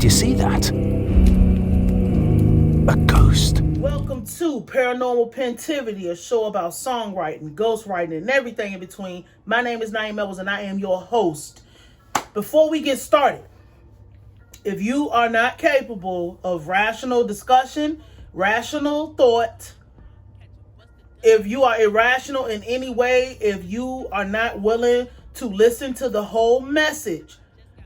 Did you see that? A ghost. Welcome to Paranormal Pentivity, a show about songwriting, ghostwriting, and everything in between. My name is Nayim and I am your host. Before we get started, if you are not capable of rational discussion, rational thought, if you are irrational in any way, if you are not willing to listen to the whole message,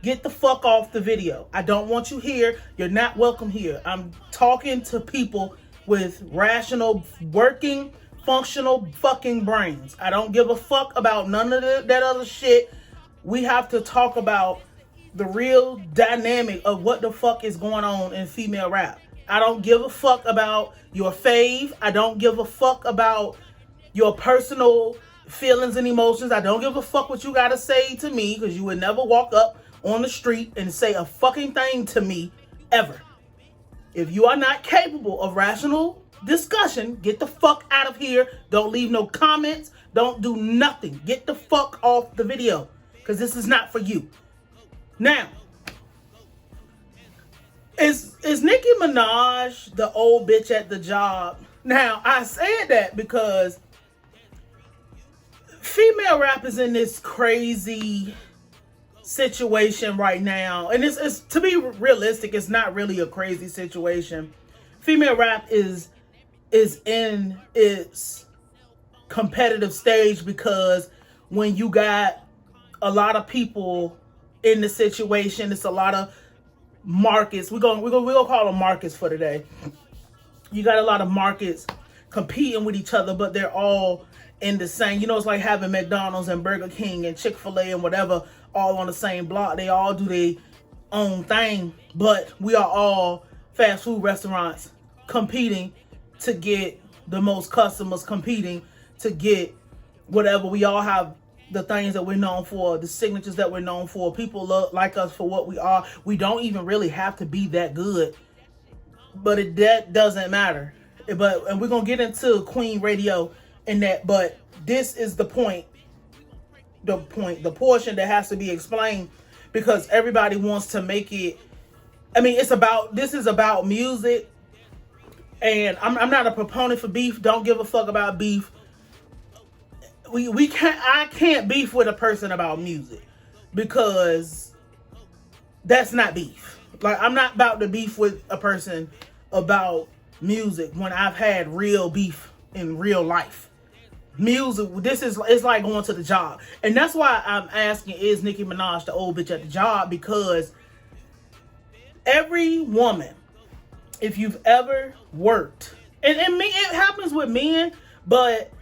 get the fuck off the video. I don't want you here. You're not welcome here. I'm talking to people with rational, working, functional fucking brains. I don't give a fuck about none of that other shit. We have to talk about the real dynamic of what the fuck is going on in female rap. I don't give a fuck about your fave. I don't give a fuck about your personal feelings and emotions. I don't give a fuck what you gotta say to me, because you would never walk up on the street and say a fucking thing to me ever. If you are not capable of rational discussion, get the fuck out of here. Don't leave no comments. Don't do nothing. Get the fuck off the video, because this is not for you. Now, is Nicki Minaj the old bitch at the job? Now, I said that because female rap is in this crazy situation right now, and it's to be realistic, it's not really a crazy situation. Female rap is in its competitive stage because when you got a lot of people in the situation, it's a lot of markets. We're gonna call them markets for today. You got a lot of markets competing with each other, but they're all in the same. You know, it's like having McDonald's and Burger King and Chick-fil-A and whatever all on the same block. They all do their own thing, but we are all fast food restaurants competing to get the most customers, competing to get whatever. We all have the things that we're known for, the signatures that we're known for. People like us for what we are. We don't even really have to be that good, but that doesn't matter. And we're gonna get into Queen Radio and that, but this is the portion that has to be explained, because everybody wants to make it. I mean, this is about music, and I'm not a proponent for beef. Don't give a fuck about beef. I can't beef with a person about music, because that's not beef. Like, I'm not about to beef with a person about music when I've had real beef in real life. Music, it's like going to the job. And that's why I'm asking, is Nicki Minaj the old bitch at the job? Because every woman, if you've ever worked, and me, it happens with men, but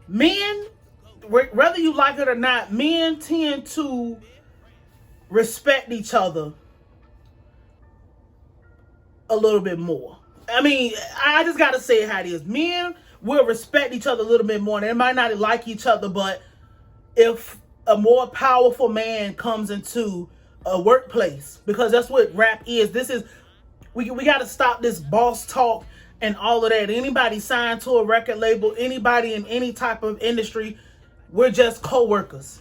men, whether you like it or not, men tend to respect each other a little bit more. I mean, I just gotta say how it is. Men will respect each other a little bit more. They might not like each other, but if a more powerful man comes into a workplace, because that's what rap is. We got to stop this boss talk and all of that. Anybody signed to a record label, anybody in any type of industry, we're just co-workers.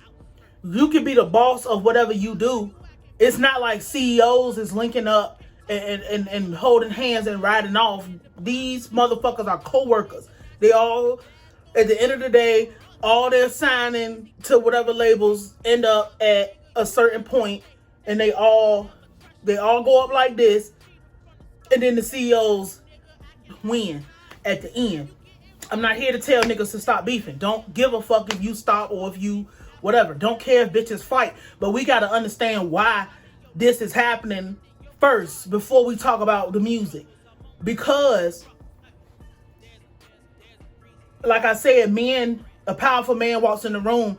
You can be the boss of whatever you do. It's not like CEOs is linking up and holding hands and riding off. These motherfuckers are co-workers. They all, at the end of the day, all their signing to whatever labels end up at a certain point, and they all go up like this, and then the CEOs win at the end. I'm not here to tell niggas to stop beefing. Don't give a fuck if you stop or if you whatever. Don't care if bitches fight. But we got to understand why this is happening first before we talk about the music. Because, like I said, a powerful man walks in the room,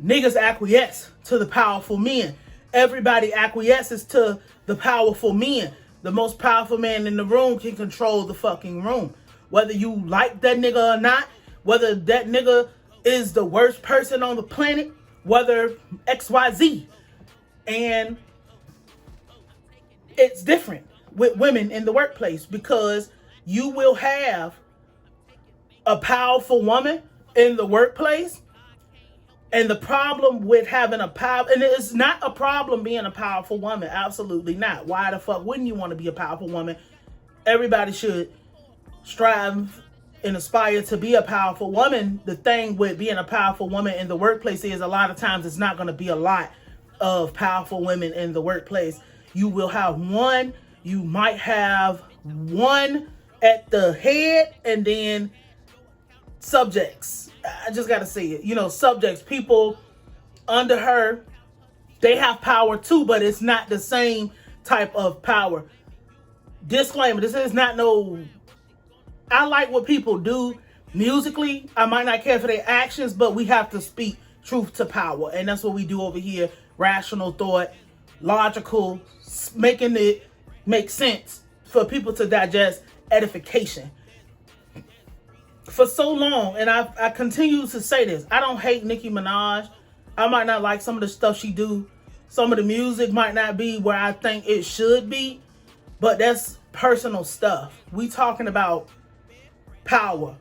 niggas acquiesce to the powerful men. Everybody acquiesces to the powerful men. The most powerful man in the room can control the fucking room. Whether you like that nigga or not, whether that nigga is the worst person on the planet, whether XYZ. And it's different with women in the workplace, because you will have a powerful woman in the workplace And the problem with having a power, and it's not a problem being a powerful woman. Absolutely not. Why the fuck wouldn't you want to be a powerful woman? Everybody should strive and aspire to be a powerful woman. The thing with being a powerful woman in the workplace is a lot of times it's not going to be a lot of powerful women in the workplace. You will have one, you might have one at the head, and then subjects. I just got to say it. You know, subjects, people under her, they have power too, but it's not the same type of power. Disclaimer, this is not no... I like what people do musically. I might not care for their actions, but we have to speak truth to power. And that's what we do over here. Rational thought, logical, making it make sense for people to digest, edification. For so long, and I continue to say this, I don't hate Nicki Minaj. I might not like some of the stuff she do. Some of the music might not be where I think it should be, but that's personal stuff. We talking about power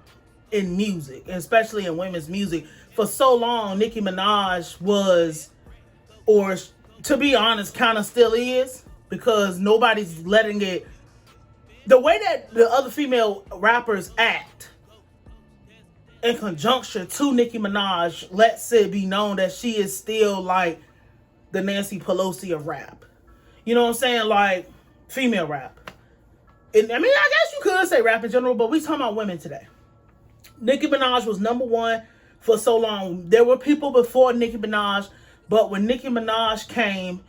in music, especially in women's music. For so long, Nicki Minaj was, or to be honest, kind of still is, because nobody's letting it, the way that the other female rappers act in conjunction to Nicki Minaj lets it be known that she is still like the Nancy Pelosi of rap. You know what I'm saying? Like female rap. And, I mean, I guess you could say rap in general, but we talking about women today. Nicki Minaj was number one for so long. There were people before Nicki Minaj, but when Nicki Minaj came,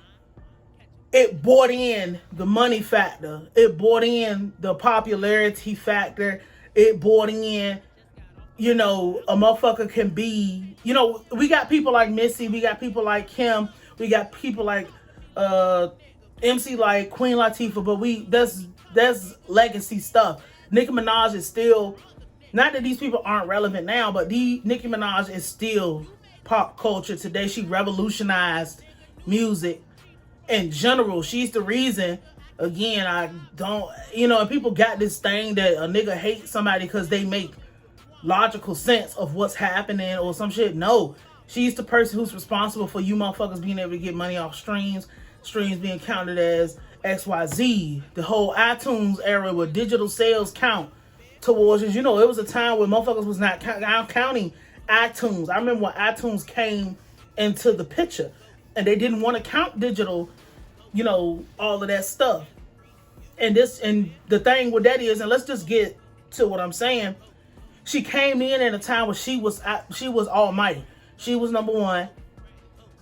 it brought in the money factor. It brought in the popularity factor. It brought in, you know, a motherfucker can be, you know, we got people like Missy, we got people like Kim, we got people like MC like Queen Latifah, but that's legacy stuff. Nicki Minaj is still, not that these people aren't relevant now, but Nicki Minaj is still pop culture today. She revolutionized music in general. She's the reason, again, I don't, you know, and people got this thing that a nigga hates somebody because they make logical sense of what's happening or some shit. No, she's the person who's responsible for you motherfuckers being able to get money off streams being counted as XYZ. The whole iTunes era where digital sales count towards it. You know, it was a time where motherfuckers was not counting iTunes. I remember when iTunes came into the picture and they didn't want to count digital, you know, all of that stuff. And the thing with that is, and let's just get to what I'm saying, she came in at a time where she was almighty. She was number one.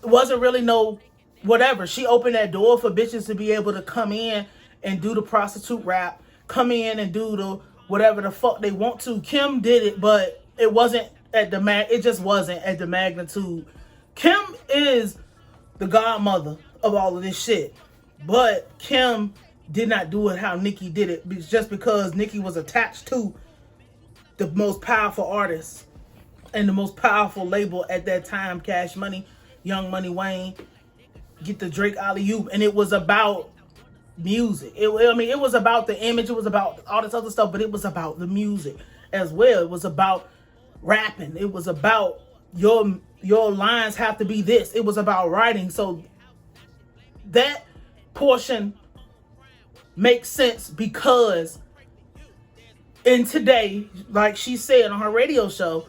It wasn't really no whatever. She opened that door for bitches to be able to come in and do the prostitute rap, come in and do the whatever the fuck they want to. Kim did it, but it wasn't at it just wasn't at the magnitude. Kim is the godmother of all of this shit, but Kim did not do it how Nicki did it, just because Nicki was attached to the most powerful artist and the most powerful label at that time, Cash Money, Young Money Wayne, get the Drake alley-oop, and it was about music. It was about the image, it was about all this other stuff, but it was about the music as well. It was about rapping. It was about your lines have to be this. It was about writing. So that portion makes sense because in today, like she said on her radio show,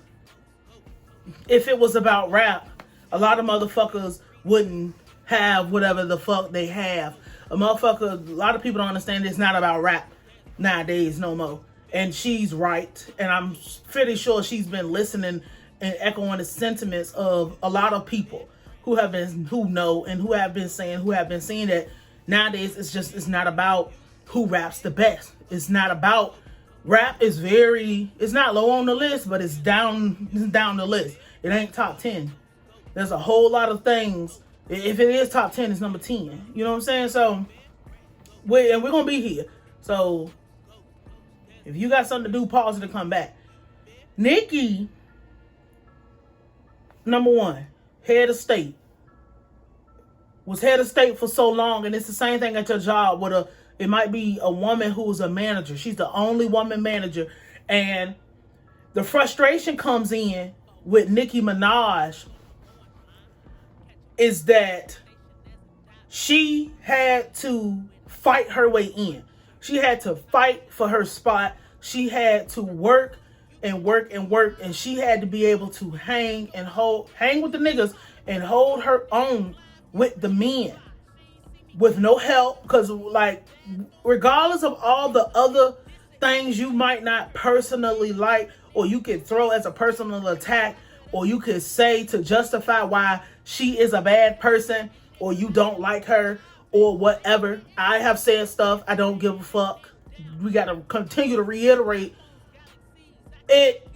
if it was about rap, a lot of motherfuckers wouldn't have whatever the fuck they have. A lot of people don't understand it's not about rap nowadays no more. And she's right. And I'm pretty sure she's been listening and echoing the sentiments of a lot of people who know and who have been saying that nowadays it's not about who raps the best. It's not about rap it's not low on the list, but it's down the list. It ain't top 10. There's a whole lot of things. If it is top 10, it's number 10. You know what I'm saying? So, we're going to be here. So, if you got something to do, pause it and come back. Nicki, number one, head of state. Was head of state for so long, and it's the same thing at your job with it might be a woman who's a manager. She's the only woman manager. And the frustration comes in with Nicki Minaj is that she had to fight her way in. She had to fight for her spot. She had to work and work and work, and she had to be able to hang with the niggas and hold her own with the men with no help. Because, like, regardless of all the other things you might not personally like, or you could throw as a personal attack, or you could say to justify why she is a bad person, or you don't like her, or whatever. I have said stuff. I don't give a fuck. We got to continue to reiterate it.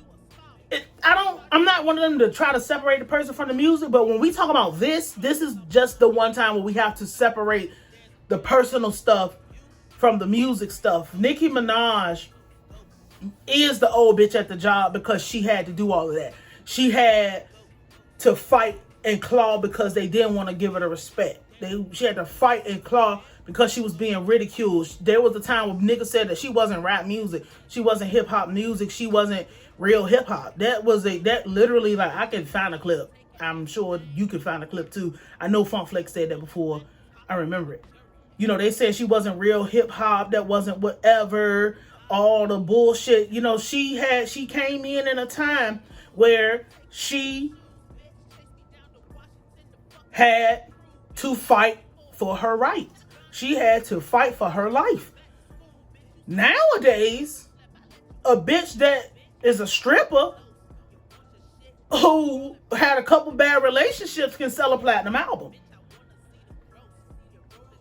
I'm not one of them to try to separate the person from the music, but when we talk about this is just the one time where we have to separate the personal stuff from the music stuff. Nicki Minaj is the old bitch at the job because she had to do all of that. She had to fight and claw because they didn't want to give her the respect. She had to fight and claw because she was being ridiculed. There was a time when niggas said that she wasn't rap music, she wasn't hip hop music, she wasn't real hip hop. That literally, like, I can find a clip. I'm sure you can find a clip too. I know Funk Flex said that before. I remember it. You know, they said she wasn't real hip hop, that wasn't whatever, all the bullshit. You know, she came in a time where she had to fight for her rights. She had to fight for her life. Nowadays, a bitch that is a stripper who had a couple bad relationships can sell a platinum album.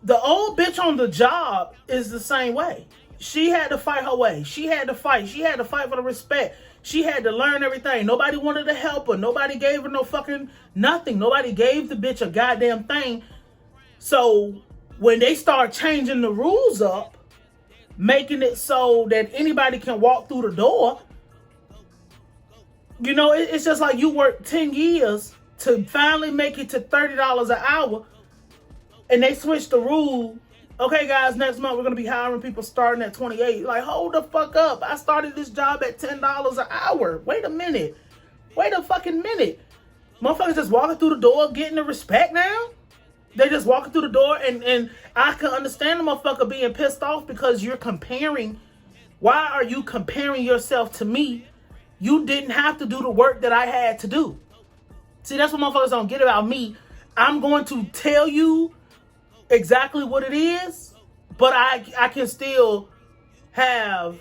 The old bitch on the job is the same way. She had to fight her way. She had to fight. She had to fight for the respect. She had to learn everything. Nobody wanted to help her. Nobody gave her no fucking nothing. Nobody gave the bitch a goddamn thing. So when they start changing the rules up, making it so that anybody can walk through the door, you know, it's just like you work 10 years to finally make it to $30 an hour, and they switch the rule. Okay, guys, next month we're going to be hiring people starting at 28. Like, hold the fuck up. I started this job at $10 an hour. Wait a minute. Wait a fucking minute. Motherfuckers just walking through the door getting the respect now? They just walking through the door, and I can understand the motherfucker being pissed off because you're comparing. Why are you comparing yourself to me? You didn't have to do the work that I had to do. See, that's what motherfuckers don't get about me. I'm going to tell you exactly what it is, but I can still have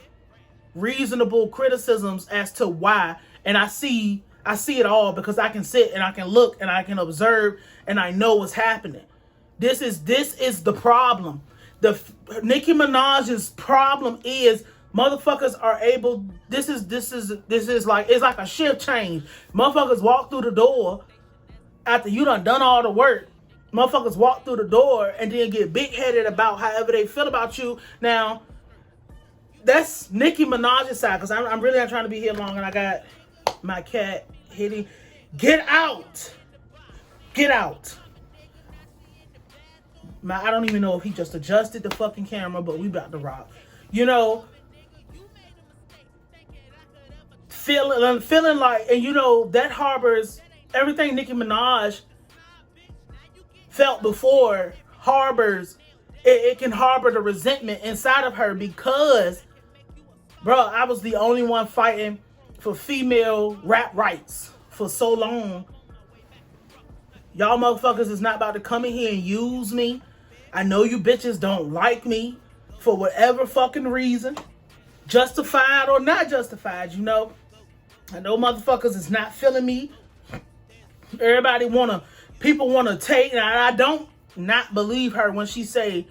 reasonable criticisms as to why, and I see it all because I can sit and I can look and I can observe and I know what's happening. This is the problem. Nicki Minaj's problem is motherfuckers are able. This is like, it's like a shift change. Motherfuckers walk through the door after you done all the work. Motherfuckers walk through the door and then get big-headed about however they feel about you. Now, that's Nicki Minaj's side, because I'm really not trying to be here long, and I got my cat hitting. Get out! Get out! I don't even know if he just adjusted the fucking camera, but we about to rock. You know, feeling like, and you know, that harbors everything Nicki Minaj felt before. Harbors, it can harbor the resentment inside of her because, bro, I was the only one fighting for female rap rights for so long. Y'all motherfuckers is not about to come in here and use me. I know you bitches don't like me for whatever fucking reason, justified or not justified, you know. I know motherfuckers is not feeling me. People wanna take, and I don't not believe her when she say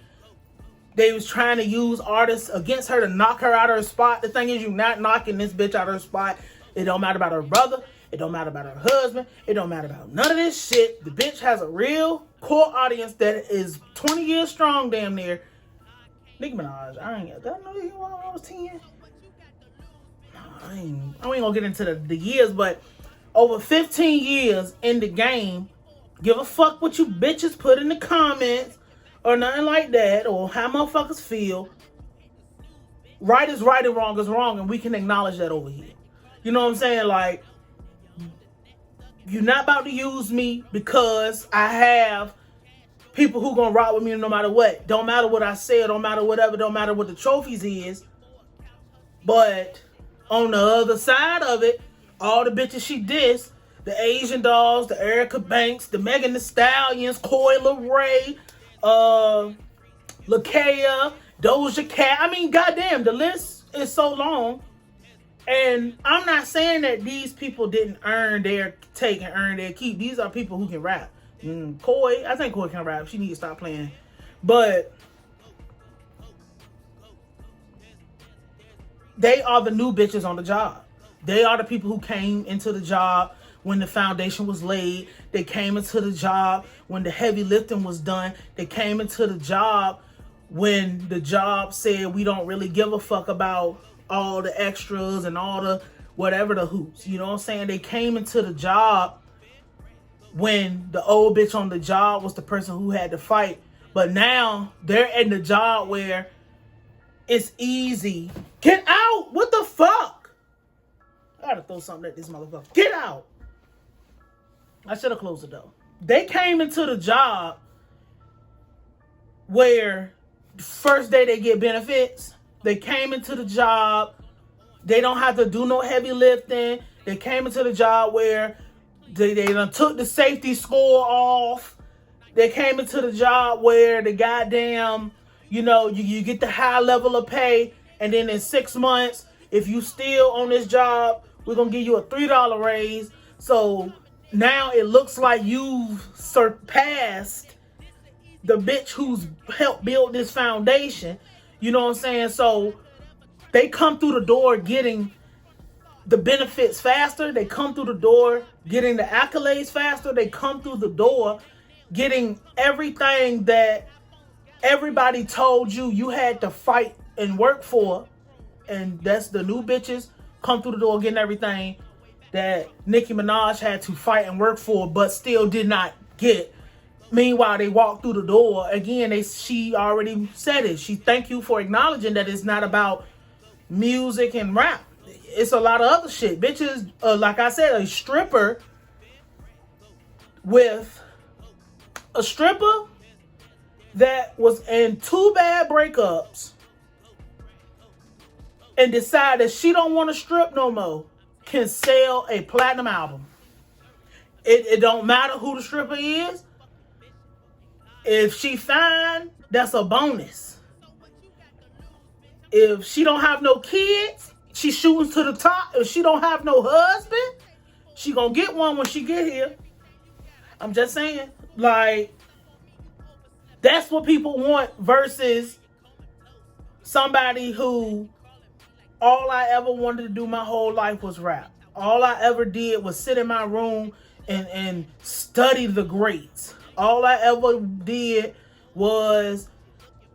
they was trying to use artists against her to knock her out of her spot. The thing is, you not knocking this bitch out of her spot. It don't matter about her brother. It don't matter about her husband. It don't matter about none of this shit. The bitch has a real core audience that is 20 years strong, damn near. Nicki Minaj, I ain't know you when I was 10. I ain't gonna get into the years, but over 15 years in the game, give a fuck what you bitches put in the comments or nothing like that, or how motherfuckers feel. Right is right and wrong is wrong, and we can acknowledge that over here. You know what I'm saying? Like, You're not about to use me because I have people who gonna rock with me no matter what. Don't matter what I say, don't matter whatever, don't matter what the trophies is. But on the other side of it, all the bitches she dissed, the Asian Dolls, the Erica Banks, the Megan Thee Stallions, Coi Leray, Lakea, Doja Cat. I mean, goddamn, the list is so long. And I'm not saying that these people didn't earn their take and earn their keep. These are people who can rap. Coi, I think Coi can rap. She needs to stop playing. But they are the new bitches on the job. They are the people who came into the job when the foundation was laid. They came into the job when the heavy lifting was done. They came into the job when the job said we don't really give a fuck about all the extras and all the whatever the hoops. You know what I'm saying? They came into the job when the old bitch on the job was the person who had to fight. But now they're in the job where it's easy. Get out! What the fuck? I gotta throw something at this motherfucker. Get out! I should have closed the door. They came into the job where first day they get benefits. They came into the job. They don't have to do no heavy lifting. They came into the job where they done took the safety score off. They came into the job where the goddamn, you get the high level of pay. And then in 6 months, if you still on this job, we're going to give you a $3 raise. So now it looks like you've surpassed the bitch who's helped build this foundation. You know what I'm saying? So they come through the door getting the benefits faster. They come through the door getting the accolades faster. They come through the door getting everything that everybody told you had to fight and work for. And that's the new bitches come through the door getting everything that Nicki Minaj had to fight and work for but still did not get. Meanwhile, they walk through the door. Again, she already said it. She thank you for acknowledging that it's not about music and rap. It's a lot of other shit. Bitches, like I said, a stripper that was in 2 bad breakups and decided she don't want to strip no more can sell a platinum album. It don't matter who the stripper is. If she fine, that's a bonus. If she don't have no kids, she shooting to the top. If she don't have no husband, she gonna get one when she get here. I'm just saying, like, that's what people want versus somebody who all I ever wanted to do my whole life was rap. All I ever did was sit in my room and study the greats. All I ever did was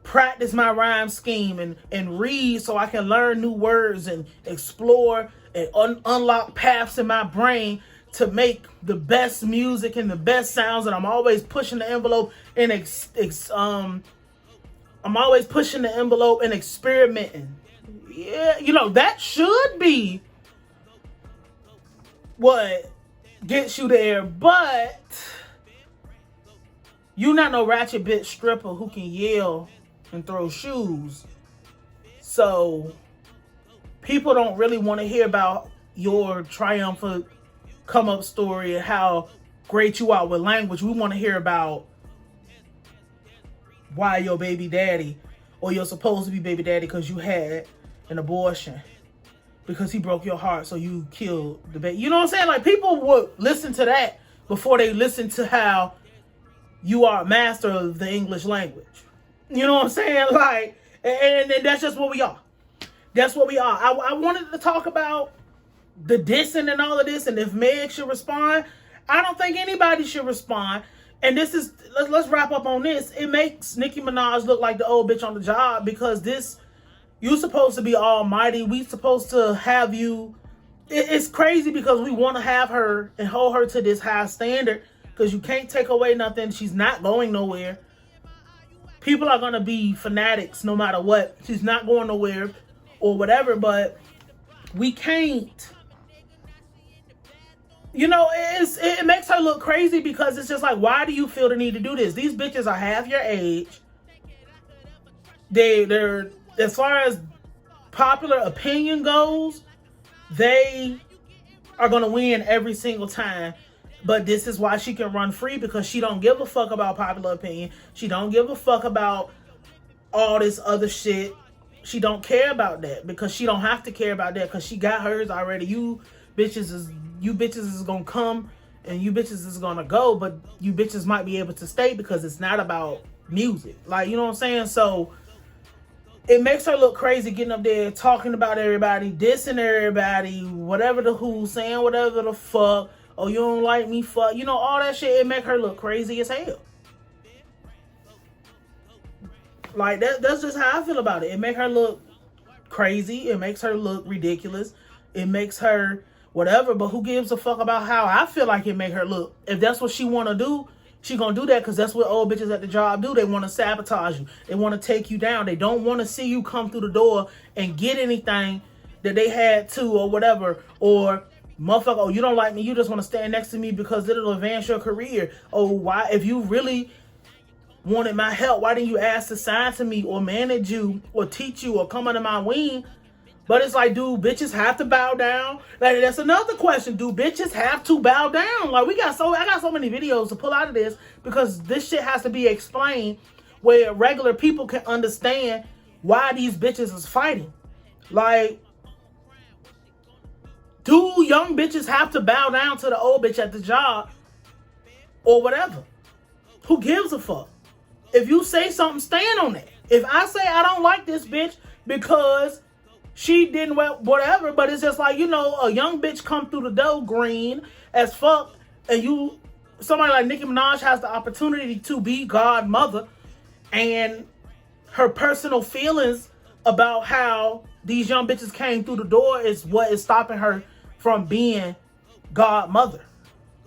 practice my rhyme scheme and read so I can learn new words and explore and unlock paths in my brain to make the best music and the best sounds. And I'm always pushing the envelope and experimenting. Yeah, that should be what gets you there, but you not no ratchet bitch stripper who can yell and throw shoes. So people don't really want to hear about your triumphant come up story and how great you are with language. We want to hear about why your baby daddy, or you're supposed to be baby daddy because you had an abortion, because he broke your heart, so you killed the baby. You know what I'm saying? Like, people would listen to that before they listen to how you are a master of the English language. You know what I'm saying? Like, and that's just what we are. That's what we are. I wanted to talk about the dissing and all of this, and if Meg should respond. I don't think anybody should respond. And this is, let's wrap up on this. It makes Nicki Minaj look like the old bitch on the job, because you supposed to be almighty. We supposed to have you. It's crazy because we want to have her and hold her to this high standard, because you can't take away nothing. She's not going nowhere. People are going to be fanatics no matter what. She's not going nowhere or whatever, but we can't. You know, it makes her look crazy because it's just like, why do you feel the need to do this? These bitches are half your age. They're as far as popular opinion goes, they are gonna win every single time. But this is why she can run free, because she don't give a fuck about popular opinion. She don't give a fuck about all this other shit. She don't care about that because she don't have to care about that because she got hers already. You bitches is gonna come and you bitches is gonna go, but you bitches might be able to stay because it's not about music. Like, you know what I'm saying? So it makes her look crazy getting up there talking about everybody, dissing everybody, whatever the who, saying whatever the fuck. Oh, you don't like me, fuck. You know, all that shit, it make her look crazy as hell. Like, that's just how I feel about it. It make her look crazy. It makes her look ridiculous. It makes her whatever, but who gives a fuck about how I feel like it make her look? If that's what she want to do, she gonna do that because that's what old bitches at the job do. They want to sabotage you. They want to take you down. They don't want to see you come through the door and get anything that they had to or whatever. Or, motherfucker, oh, you don't like me. You just want to stand next to me because it'll advance your career. Oh, why? If you really wanted my help, why didn't you ask to sign to me or manage you or teach you or come under my wing? But it's like, do bitches have to bow down? Like, that's another question. Do bitches have to bow down? Like, I got so many videos to pull out of this because this shit has to be explained where regular people can understand why these bitches is fighting. Like, do young bitches have to bow down to the old bitch at the job or whatever? Who gives a fuck? If you say something, stand on it. If I say I don't like this bitch because she didn't whatever, but it's just like, you know, a young bitch come through the door green as fuck, and somebody like Nicki Minaj has the opportunity to be godmother, and her personal feelings about how these young bitches came through the door is what is stopping her from being godmother.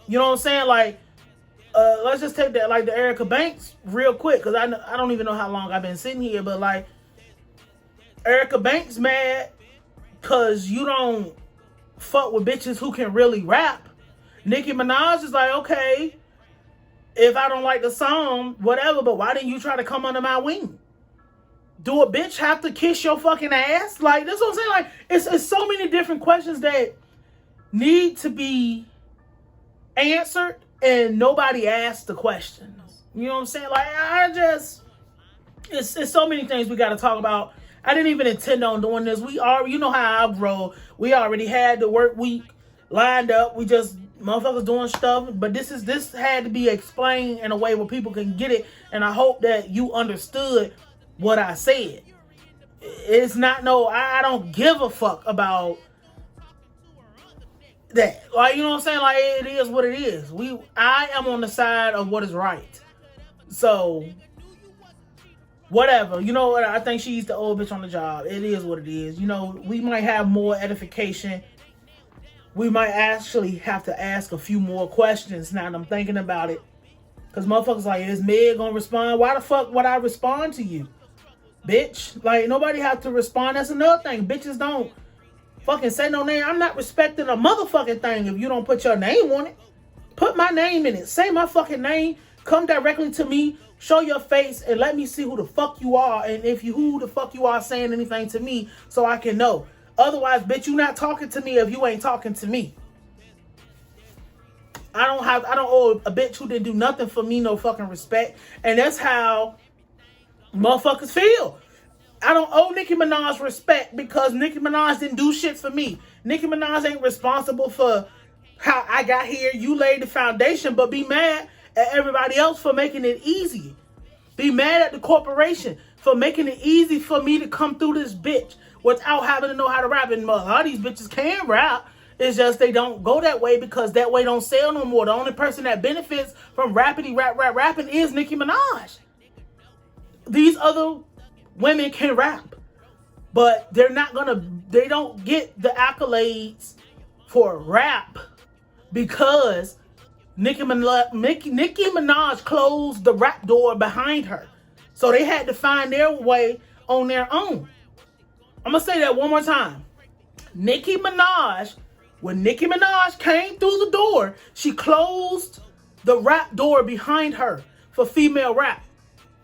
You know what I'm saying? Like, let's just take that, like the Erica Banks real quick, because I don't even know how long I've been sitting here, but like, Erica Banks mad because you don't fuck with bitches who can really rap. Nicki Minaj is like, okay, if I don't like the song, whatever, but why didn't you try to come under my wing? Do a bitch have to kiss your fucking ass? Like, that's what I'm saying. Like, it's so many different questions that need to be answered, and nobody asks the questions. You know what I'm saying? Like, it's so many things we got to talk about. I didn't even intend on doing this. You know how I roll. We already had the work week lined up. We just motherfuckers doing stuff. But this had to be explained in a way where people can get it. And I hope that you understood what I said. It's not I don't give a fuck about that. Like, you know what I'm saying? Like, it is what it is. I am on the side of what is right. So, whatever. You know what? I think she's the old bitch on the job. It is what it is. You know, we might have more edification. We might actually have to ask a few more questions now that I'm thinking about it. Because motherfuckers like, is Meg gonna respond? Why the fuck would I respond to you? Bitch. Like, nobody have to respond. That's another thing. Bitches don't fucking say no name. I'm not respecting a motherfucking thing if you don't put your name on it. Put my name in it. Say my fucking name. Come directly to me. Show your face and let me see who the fuck you are, and if who the fuck you are saying anything to me so I can know. Otherwise, bitch, you not talking to me if you ain't talking to me. I don't owe a bitch who didn't do nothing for me no fucking respect. And that's how motherfuckers feel. I don't owe Nicki Minaj respect because Nicki Minaj didn't do shit for me. Nicki Minaj ain't responsible for how I got here. You laid the foundation, but be mad at everybody else for making it easy. Be mad at the corporation for making it easy for me to come through this bitch without having to know how to rap. And a lot of these bitches can rap. It's just they don't go that way because that way don't sell no more. The only person that benefits from rapping is Nicki Minaj. These other women can rap, but they don't get the accolades for rap because Nicki Minaj closed the rap door behind her. So they had to find their way on their own. I'm going to say that one more time. Nicki Minaj When Nicki Minaj came through the door, she closed the rap door behind her for female rap.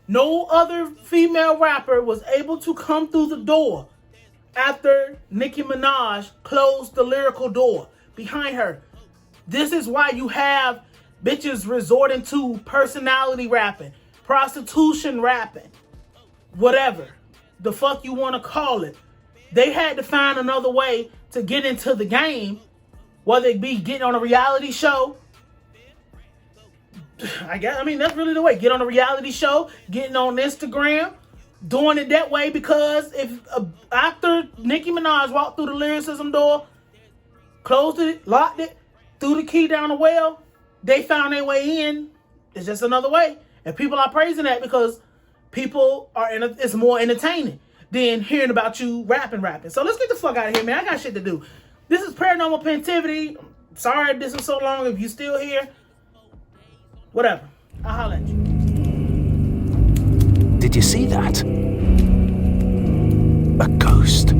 No other female rapper was able to come through the door after Nicki Minaj closed the lyrical door behind her. This is why you have bitches resorting to personality rapping, prostitution rapping, whatever the fuck you want to call it. They had to find another way to get into the game, whether it be getting on a reality show. That's really the way. Get on a reality show, getting on Instagram, doing it that way, because if after Nicki Minaj walked through the lyricism door, closed it, locked it, threw the key down the well, they found their way in. It's just another way. And people are praising that because people are it's more entertaining than hearing about you rapping. So let's get the fuck out of here, man. I got shit to do. This is Paranormal Pentivity. Sorry this was so long. If you still here, whatever. I'll holler at you. Did you see that? A ghost.